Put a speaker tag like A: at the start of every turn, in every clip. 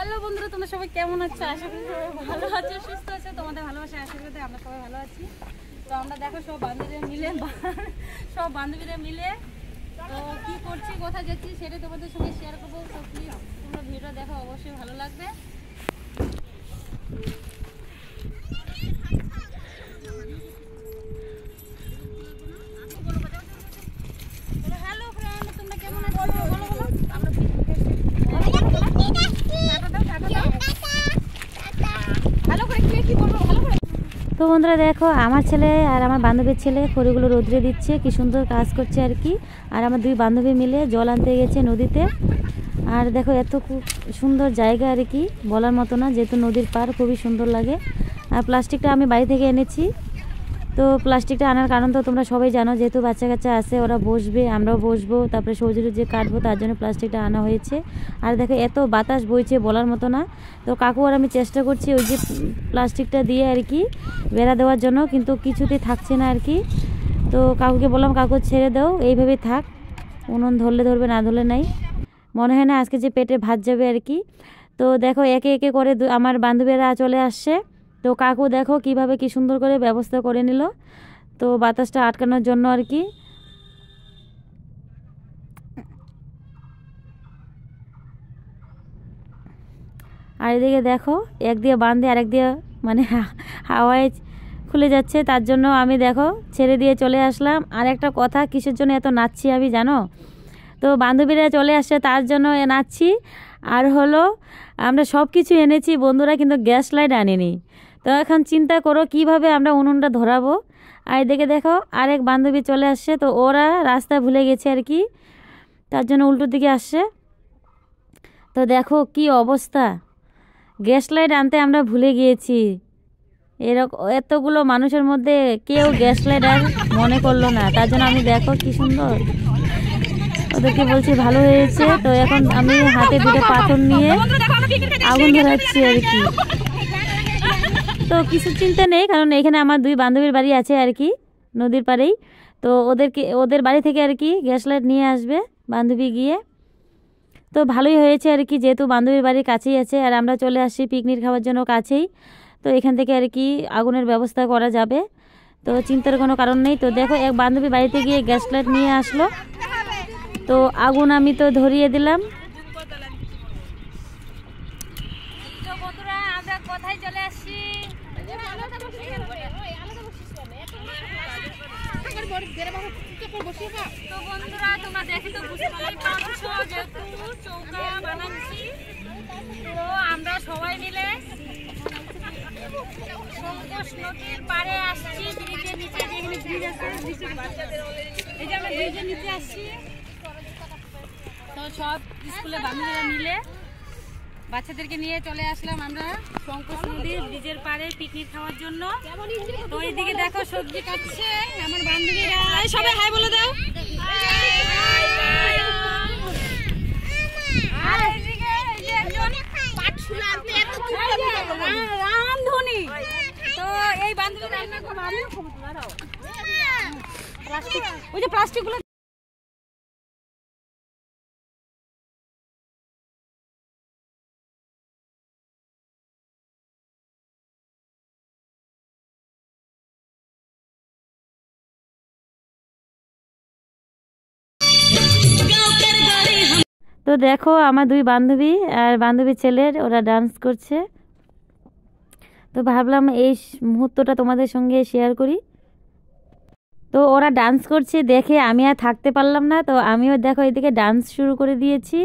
A: Hello বন্ধুরা, তোমরা সবাই কেমন আছো? আশা করি সবাই ভালো আছো, সুস্থ আছো। তোমাদের ভালোবাসা আশীর্বাদে আমরা সবাই ভালো আছি। তো আমরা দেখো সব বান্ধবীরা মিলে তো কি করছি, কোথায় যাচ্ছি সেটা তোমাদের সঙ্গে শেয়ার করবো। তো প্লিজ তোমরা ভিডিও দেখো, অবশ্যই ভালো লাগবে। হ্যালো ফ্রেন্ড, তোমরা কেমন আছো? বলো বলো। আমরা তো বন্ধুরা দেখো, আমার ছেলে আর আমার বান্ধবীর ছেলে খড়িগুলো রোদ্রে দিচ্ছে, কি সুন্দর কাজ করছে আর কি। আর আমার দুই বান্ধবী মিলে জল আনতে গেছে নদীতে। আর দেখো এত খুব সুন্দর জায়গা আর কি, বলার মতো না, যেহেতু নদীর পার খুবই সুন্দর লাগে। আর প্লাস্টিকটা আমি বাড়ি থেকে এনেছি। তো প্লাস্টিকটা আনার কারণ তো তোমরা সবাই জানো, যেহেতু বাচ্চা কাচ্চা আছে, ওরা বসবে, আমরাও বসবো, তারপরে সবজি যে কাটবো, তার জন্য প্লাস্টিকটা আনা হয়েছে। আর দেখো এত বাতাস বইছে, বলার মতো না। তো কাকু আর আমি চেষ্টা করছি ওই যে প্লাস্টিকটা দিয়ে আর কি বেড়া দেওয়ার জন্য, কিন্তু কিছুতেই থাকছে না আর কি। তো কাকুকে বললাম, কাকু ছেড়ে দাও, এইভাবেই থাক, উনুন ধরলে ধরবে, না ধরলে নাই। মনে হয় না আজকে যে পেটে ভাত যাবে আর কি। তো দেখো একে একে করে আমার বান্ধবীরা চলে আসছে। তো কাকু দেখো কিভাবে কি সুন্দর করে ব্যবস্থা করে নিল, তো বাতাসটা আটকানোর জন্য আর কি। আর এদিকে দেখো এক দিয়ে বাঁধে আর এক দিয়ে মানে হাওয়ায় খুলে যাচ্ছে, তার জন্য আমি দেখো ছেড়ে দিয়ে চলে আসলাম। আর একটা কথা, কিসের জন্য এত নাচছি আমি জানো? তো বান্ধবীরা চলে আসছে তার জন্য নাচছি। আর হলো আমরা সব কিছু এনেছি বন্ধুরা, কিন্তু গ্যাস লাইট আনিনি। তো এখন চিন্তা করো কিভাবে আমরা উনুনটা ধরাবো। আর এদিকে দেখো আরেক বান্ধবী চলে আসছে, তো ওরা রাস্তা ভুলে গেছে আর কি, তার জন্য উল্টো দিকে আসছে। তো দেখো কি অবস্থা, গ্যাস লাইট আনতে আমরা ভুলে গিয়েছি। এরকম এতগুলো মানুষের মধ্যে কেউ গ্যাস লাইট আর মনে করলো না, তার জন্য আমি দেখো কি সুন্দর ওদেরকে বলছি ভালো হয়েছে। তো এখন আমি হাতে দুটো পাথর নিয়ে আগুন ধরাচ্ছি আর কি। তো কিছু চিন্তা নেই, কারণ এখানে আমার দুই বান্ধবীর বাড়ি আছে আর কি, নদীর পাড়েই। তো ওদের বাড়ি থেকে আর কি গ্যাস লাইট নিয়ে আসবে বান্ধবী গিয়ে। তো ভালোই হয়েছে আর কি, যেহেতু বান্ধবীর বাড়ির কাছেই আছে আর আমরা চলে আসছি পিকনিক খাওয়ার জন্য কাছেই। তো এখান থেকে আর কি আগুনের ব্যবস্থা করা যাবে, তো চিন্তার কোনো কারণ নেই। তো দেখো এক বান্ধবী বাড়িতে গিয়ে গ্যাস লাইট নিয়ে আসলো, তো আগুন আমি তো ধরিয়ে দিলাম। তো বন্ধুরা আমরা কোথায় চলে আসছি? তো বন্ধুরা তোমরা দেখে তো বুঝতেই পারছো, যেহেতু চৌকা বানাচ্ছি, তো আমরা সবাই মিলে সন্তোষ নদীর পাড়ে আসছি, ব্রিজের নিচে, যেখানে ব্রিজ আছে, এই যে আমরা ব্রিজের নিচে আসছি। তো সব স্কুলে বান্ধবীরা মিলে বাচ্চাদেরকে নিয়ে চলে আসলাম আমরা সন্তোষ নদীর ব্রিজের পাড়ে পিকনিক খাওয়ার জন্য। তো এইদিকে দেখো সবজি কাটছে আমার বান্ধবীরা, সবাই হাই বলে দাও। আর এইদিকে এই যে একজন রামধনী, তো এই বান্ধবী রান্না করবো, আমিও প্লাস্টিক, ওই যে প্লাস্টিকগুলো। তো দেখো আমার দুই বান্ধবী আর বান্ধবীর ছেলের ওরা ডান্স করছে, তো ভাবলাম এই মুহূর্তটা তোমাদের সঙ্গে শেয়ার করি। তো ওরা ডান্স করছে দেখে আমি আর থাকতে পারলাম না, তো আমিও দেখো এদিকে ডান্স শুরু করে দিয়েছি।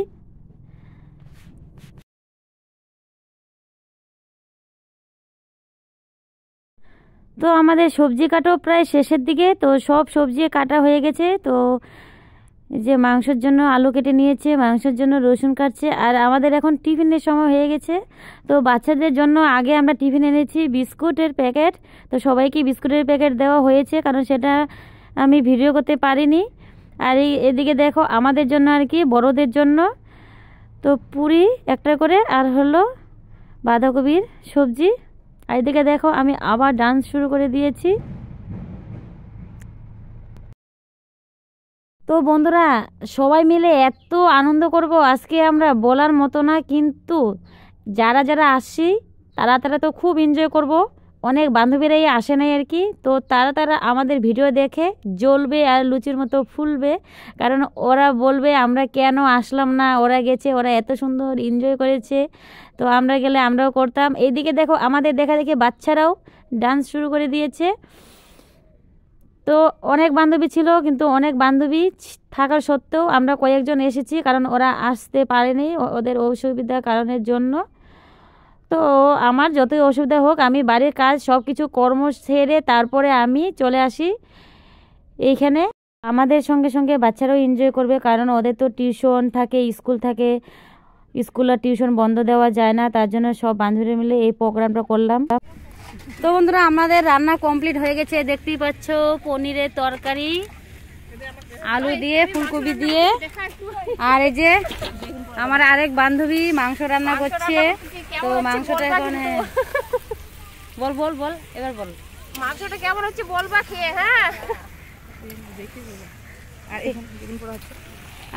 A: তো আমাদের সবজি কাটাও প্রায় শেষের দিকে, তো সব সবজি কাটা হয়ে গেছে। তো যে মাংসের জন্য আলু কেটে নিয়েছে, মাংসের জন্য রসুন কাটছে, আর আমাদের এখন টিফিনের সময় হয়ে গেছে। তো বাচ্চাদের জন্য আগে আমরা টিফিন এনেছি বিস্কুটের প্যাকেট, তো সবাইকে বিস্কুটের প্যাকেট দেওয়া হয়েছে, কারণ সেটা আমি ভিডিও করতে পারিনি। আর এদিকে দেখো আমাদের জন্য আর কি বড়দের জন্য তো পুরি একটা করে, আর হলো বাঁধাকপির সবজি। আর এদিকে দেখো আমি আবার ডান্স শুরু করে দিয়েছি। তো বন্ধুরা সবাই মিলে এত আনন্দ করব আজকে আমরা বলার মতো না, কিন্তু যারা যারা আসছি তারা তারা তো খুব এনজয় করব। অনেক বান্ধবীরাই আসে নাই আর কি, তো তারা তারা আমাদের ভিডিও দেখে জ্বলবে আর লুচির মতো ফুলবে, কারণ ওরা বলবে আমরা কেন আসলাম না, ওরা গেছে, ওরা এত সুন্দর এনজয় করেছে, তো আমরা গেলে আমরাও করতাম। এইদিকে দেখো আমাদের দেখা দেখে বাচ্চারাও ডান্স শুরু করে দিয়েছে। তো অনেক বান্ধবী ছিল, কিন্তু অনেক বান্ধবী থাকার সত্ত্বেও আমরা কয়েকজন এসেছি, কারণ ওরা আসতে পারেনি ওদের অসুবিধার কারণের জন্য। তো আমার যতই অসুবিধা হোক আমি বাড়ির কাজ সব কিছু কর্ম সেরে তারপরে আমি চলে আসি এইখানে। আমাদের সঙ্গে সঙ্গে বাচ্চারাও এনজয় করবে, কারণ ওদের তো টিউশন থাকে, স্কুল থাকে, স্কুল আর টিউশন বন্ধ দেওয়া যায় না, তার জন্য সব বান্ধবীরা মিলে এই প্রোগ্রামটা করলাম। তো বন্ধুরা আমাদের রান্না কমপ্লিট হয়ে গেছে, দেখতেই পাচ্ছ পনিরের তরকারি আলু দিয়ে ফুলকপি দিয়ে। আর এই যে আমার আরেক বান্ধবী মাংস রান্না করছে, তো মাংসটা এখন বল বল বল এবার বল
B: মাংসটা কেমন হচ্ছে বলবা খেয়ে। হ্যাঁ,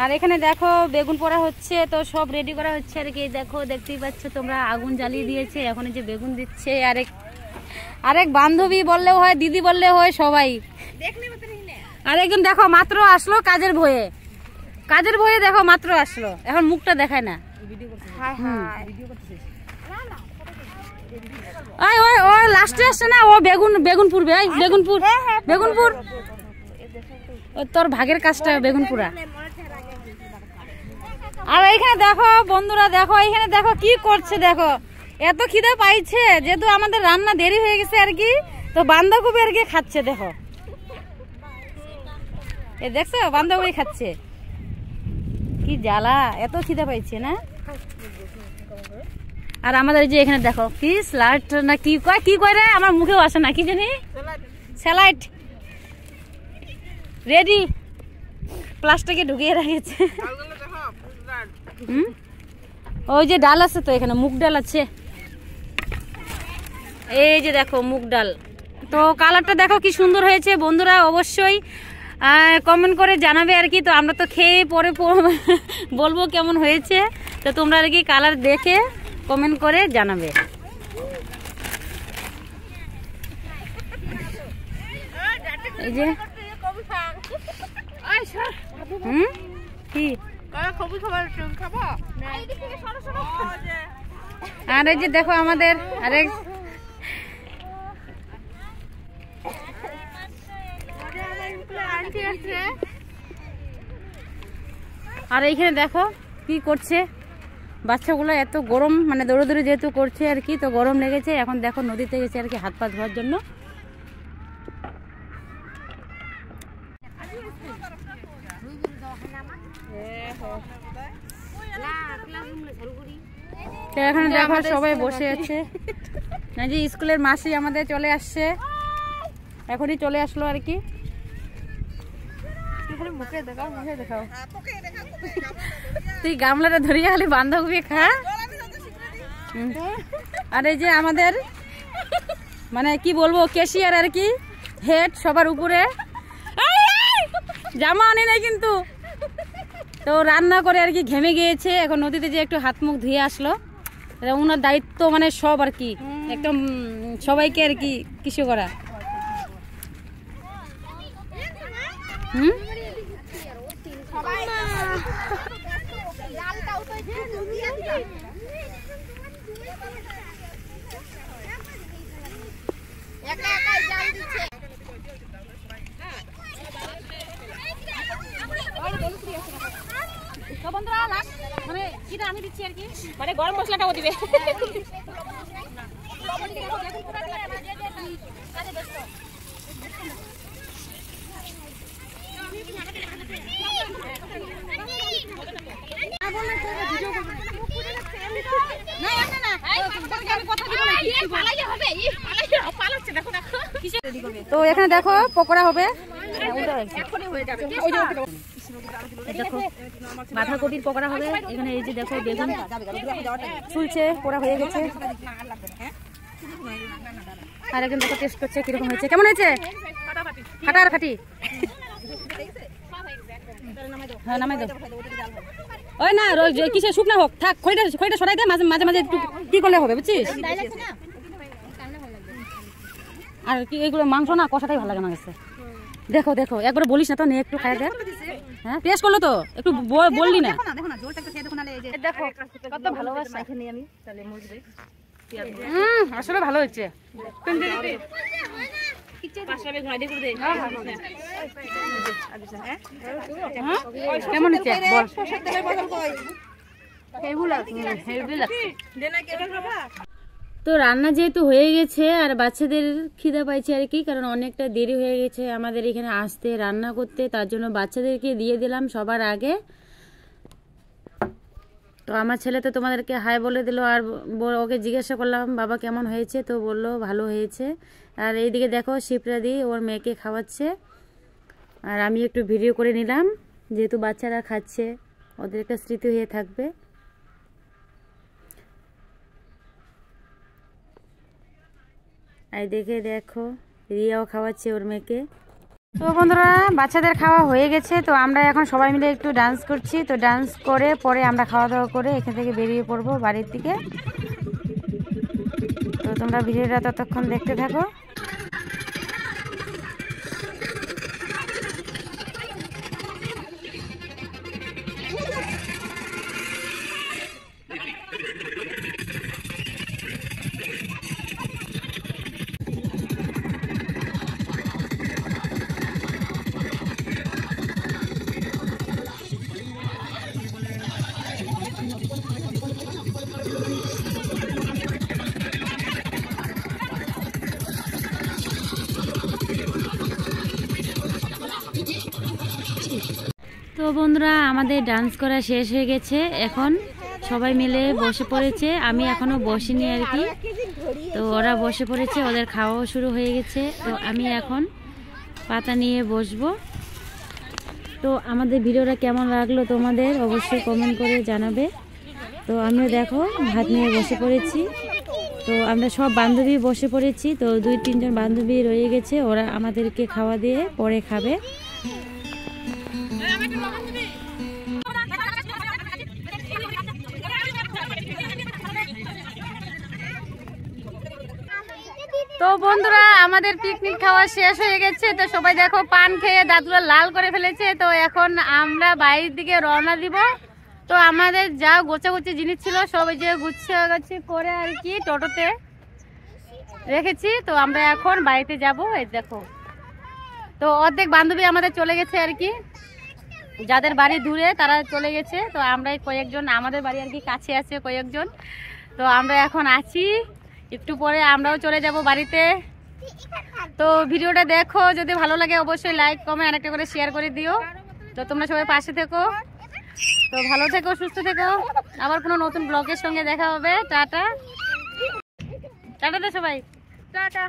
A: আর এখানে দেখো বেগুন পোড়া হচ্ছে, তো সব রেডি করা হচ্ছে আর কি। দেখো দেখতেই পাচ্ছ তোমরা, আগুন জ্বালিয়ে দিয়েছে, এখন এই যে বেগুন দিচ্ছে। আরেক বান্ধবী বললেও হয়, দিদি বললেও হয়, সবাই। আর একজন দেখো মাত্র আসলো কাজের ভয়ে দেখো মাত্র আসলো, এখন মুখটা দেখায় না। ও লাস্টে আসছে না, ও বেগুনপুর বেগুনপুর তোর ভাগের কাজটা বেগুনপুরা। আর এইখানে দেখো বন্ধুরা, দেখো এইখানে দেখো কি করছে, দেখো এত খিদে পাইছে, যেহেতু আমাদের রান্না দেরি হয়ে গেছে আর কি, তো বাঁধাকপি আর কি খাচ্ছে। দেখো এ দেখছো বাঁধাকপি খাচ্ছে, কি জ্বালা, এত খিদে পাইছে না। আর আমাদের যে এখানে দেখো কি স্যালাড না কি কয় রে, আমার মুখেও আসে না, কি জানি স্যালাড রেডি, প্লাস্টিকে ঢুকিয়ে রেখেছে। ওই যে ডাল আছে, তো এখানে মুগ ডাল আছে, এই যে দেখো মুগ ডাল। তো কালারটা দেখো কি সুন্দর হয়েছে, বন্ধুরা অবশ্যই কমেন্ট করে জানাবে আর কি। তো আমরা তো খেয়ে পরে বলবো কেমন হয়েছে, তো তোমরা আর কি কালার দেখে কমেন্ট করে জানাবে। এই যে কি আর এই যে দেখো আমাদের আরেক আর এইখানে দেখো কি করছে বাচ্চাগুলো, এত গরম, মানে দৌড়ে যেহেতু করছে আর কি, তো গরম লেগেছে। এখন দেখো নদীতে গেছে আর কি হাত পা ধোয়ার জন্য। তো এখানে দেখো সবাই বসে আছে, না যে স্কুলের মাসি আমাদের চলে আসছে, এখনই চলে আসলো আর কি। তুই গামলাটা ধরিয়ে খালি বাঁধাকপি খা। আর এই যে আমাদের মানে কি বলবো ক্যাশিয়ার আর কি, হেড সবার উপরে, জামা আনে নাই কিন্তু, তো রান্না করে আর কি ঘেমে গিয়েছে, এখন নদীতে যে একটু হাত মুখ ধুয়ে আসলো। ওনার দায়িত্ব মানে সব আর কি, একদম সবাইকে আর কি কিছু করা। মানে যেটা আমি দিচ্ছি আর কি, মানে গরম মশলাটাও দিবে। তো এখানে দেখো পকোড়া হবে, দেখো বাঁধাকপির পকোড়া হবে এখানে। এই যে দেখো বেগুন চুলছে, পোড়া হয়ে গেছে। আর একজন দেখো টেস্ট করছে কিরকম হয়েছে, কেমন হয়েছে, ফাটা আর খাটি। হ্যাঁ নামাই দাও।
C: ওই না কিসে শুকনা হোক থাক, খড়িটা সরাই দে, মাঝে মাঝে একটু কি করলে হবে বুঝছিস। আর কি এগুলো মাংস না কষাটাই ভালো লাগে আমার কাছে। দেখো দেখো একবার বলিস না তো, নে একটু খাই দে। হ্যাঁ টেস্ট করলো তো, একটু বললি না। দেখো কত ভালোবাসা আমি, আসলে ভালো হয়েছে। কেমন হচ্ছে
A: তো রান্না যেহেতু হয়ে গেছে আর বাচ্চাদের খিদে পাইছে আর কি, কারণ অনেকটা দেরি হয়ে গেছে আমাদের এখানে আসতে রান্না করতে, তার জন্য বাচ্চাদেরকে দিয়ে দিলাম সবার আগে। তো আমার ছেলে তো তোমাদেরকে হাই বলে দিল, আর ওকে জিজ্ঞাসা করলাম বাবা কেমন হয়েছে, তো বললো ভালো হয়েছে। আর এইদিকে দেখো শিপ্রাদি ওর মেয়েকে খাওয়াচ্ছে, আর আমি একটু ভিডিও করে নিলাম যেহেতু বাচ্চারা খাচ্ছে, ওদের একটা স্মৃতি হয়ে থাকবে। আর দেখো রিয়াও খাওয়াচ্ছে ওর মেয়েকে। তো বন্ধুরা বাচ্চাদের খাওয়া হয়ে গেছে, তো আমরা এখন সবাই মিলে একটু ডান্স করছি। তো ডান্স করে পরে আমরা খাওয়া দাওয়া করে এখান থেকে বেরিয়ে পড়বো বাড়ির দিকে। তো তোমরা ভিডিওটা ততক্ষণ দেখতে থাকো। তো বন্ধুরা আমাদের ডান্স করা শেষ হয়ে গেছে, এখন সবাই মিলে বসে পড়েছে, আমি এখনো বসিনি আর কি। তো ওরা বসে পড়েছে, ওদের খাওয়াও শুরু হয়ে গেছে। তো আমি এখন পাতা নিয়ে বসবো। তো আমাদের ভিডিওটা কেমন লাগলো তোমাদের অবশ্যই কমেন্ট করে জানাবে। তো আমিও দেখো ভাত নিয়ে বসে পড়েছি। তো আমরা সব বান্ধবী বসে পড়েছি, তো 2-3 জন বান্ধবী রয়ে গেছে, ওরা আমাদেরকে খাওয়া দিয়ে পরে খাবে। তো বন্ধুরা আমাদের পিকনিক খাওয়া শেষ হয়ে গেছে, তো সবাই দেখো পান খেয়ে দাঁতগুলো লাল করে ফেলেছে। তো এখন আমরা বাড়ির দিকে রওনা দিব। তো আমাদের যা গোছাগুছি জিনিস ছিল সব যে গুছাগুছি করে আর কি টোটোতে রেখেছি। তো আমরা এখন বাড়িতে যাব। এই দেখো তো অর্ধেক বান্ধবী আমাদের চলে গেছে আর কি, যাদের বাড়ি দূরে তারা চলে গেছে। তো আমরা কয়েকজন, আমাদের বাড়ি আর কি কাছে আছে কয়েকজন, তো আমরা এখন আছি, একটু পরে আমরাও চলে যাব বাড়িতে। তো ভিডিওটা দেখো, যদি ভালো লাগে অবশ্যই লাইক কমেন্ট আর একটা করে শেয়ার করে দিও। তো তোমরা সবাই পাশে থেকো, তো ভালো থেকো, সুস্থ থেকো। আবার কোনো নতুন ব্লগের সঙ্গে দেখা হবে। টাটা টাটা তো সবাই, টাটা।